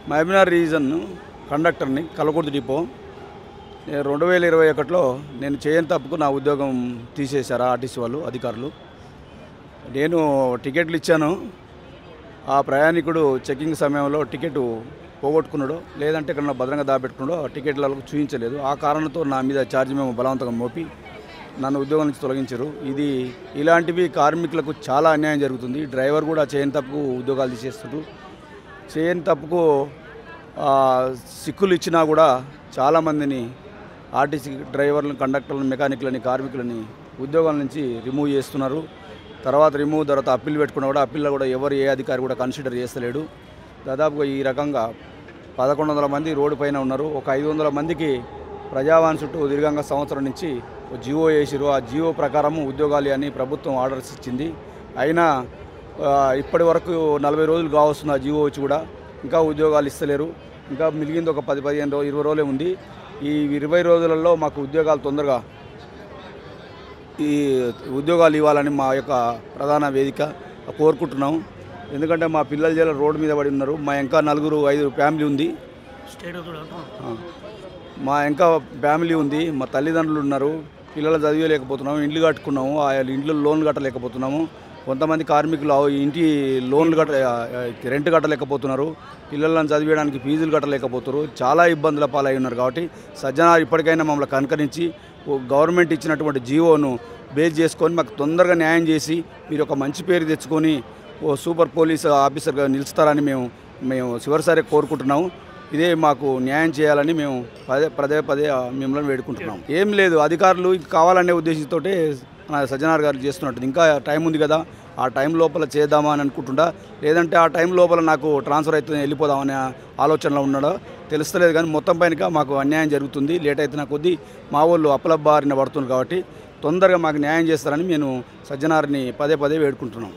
Mahabubnagar region కండక్టర్ని Kalwakurthy depot. 2021లో నేను చేయని తప్పుకు నా ఉద్యోగం తీసేశారు ఆర్టీసీ వాళ్ళు అధికారులు. నేను టికెట్లు ఇచ్చాను. ఆ ప్రయాణికుడు చెకింగ్ సమయంలో టికెట్ పోగొట్టుకున్నాడో లేదంటే ఇక్కడ భద్రంగా దాపెట్టుకున్నాడో టికెట్లకు చూపించలేదు. ఆ కారణంతో నా మీద ఛార్జ్ మేము బలవంతంగా మోపి నన్ను ఉద్యోగం నుంచి తొలగించారు. ఇలాంటివి కార్మికులకు చాలా అన్యాయం జరుగుతుంది. డ్రైవర్ కూడా చేయని తప్పుకు ఉద్యోగాలు తీసేస్తున్నారు. చేయని తప్పుకు సిక్కులు ఇచ్చినా కూడా చాలామందిని ఆర్టీసీ డ్రైవర్లను, కండక్టర్లను, మెకానిక్లని, కార్మికులని ఉద్యోగాల నుంచి రిమూవ్ చేస్తున్నారు. తర్వాత అప్పీల్ పెట్టుకున్నా కూడా అప్పీల్లో కూడా ఏ అధికారి కూడా కన్సిడర్ చేస్తలేడు. దాదాపుగా ఈ రకంగా 1100 మంది రోడ్డు పైన ఉన్నారు. ఒక 500 మందికి ప్రజావాణి చుట్టూ దీర్ఘంగా సంవత్సరం నుంచి జియో వేసిరు. ఆ జియో ప్రకారం ఉద్యోగాలు అని ప్రభుత్వం ఆర్డర్స్ ఇచ్చింది. అయినా ఇప్పటి వరకు 40 రోజులు కావస్తుంది ఆ జియో వచ్చి కూడా ఇంకా ఉద్యోగాలు ఇస్తలేరు. ఇంకా మిగిలింది ఒక 10-15 రోజులు 20 రోజులే ఉంది. ఈ 20 రోజులలో మాకు ఉద్యోగాలు తొందరగా ఉద్యోగాలు ఇవ్వాలని మా యొక్క ప్రధాన వేదిక కోరుకుంటున్నాం. ఎందుకంటే మా పిల్లల జైలు రోడ్డు మీద పడి ఉన్నారు. మా ఇంకా 4-5 ఫ్యామిలీ ఉంది. మా ఇంకా ఫ్యామిలీ ఉంది. మా తల్లిదండ్రులు ఉన్నారు. పిల్లలు చదివేయలేకపోతున్నాము. ఇండ్లు కట్టుకున్నాము. ఆ ఇంట్లో లోన్లు కట్టలేకపోతున్నాము. కొంతమంది కార్మికులు ఇంటి లోన్లు రెంట్ కట్టలేకపోతున్నారు. పిల్లలను చదివేయడానికి ఫీజులు కట్టలేకపోతున్నారు. చాలా ఇబ్బందుల పాలై ఉన్నారు. కాబట్టి సజ్జనార్ ఇప్పటికైనా మమ్మల్ని కనుకరించి గవర్నమెంట్ ఇచ్చినటువంటి జీవోను బేస్ చేసుకొని మాకు తొందరగా న్యాయం చేసి మీరు ఒక మంచి పేరు తెచ్చుకొని సూపర్ పోలీస్ ఆఫీసర్గా నిలుస్తారని మేము చివరిసారి కోరుకుంటున్నాము. ఇదే మాకు న్యాయం చేయాలని మేము పదే మిమ్మల్ని వేడుకుంటున్నాం. ఏం లేదు, అధికారులు కావాలనే ఉద్దేశంతో సజ్జనార్ గారు చేస్తున్నట్టు. ఇంకా టైం ఉంది కదా, ఆ టైం లోపల చేద్దామా అని అనుకుంటుండా, లేదంటే ఆ టైం లోపల నాకు ట్రాన్స్ఫర్ అవుతుంది వెళ్ళిపోదామనే ఆలోచనలో ఉన్నాడో తెలుస్తలేదు. కానీ మొత్తం పైన మాకు అన్యాయం జరుగుతుంది. లేట్ అవుతున్న కొద్దీ మా వాళ్ళు అప్పలబారిన పడుతున్నారు. కాబట్టి తొందరగా మాకు న్యాయం చేస్తారని నేను సజ్జనార్ని పదే వేడుకుంటున్నాం.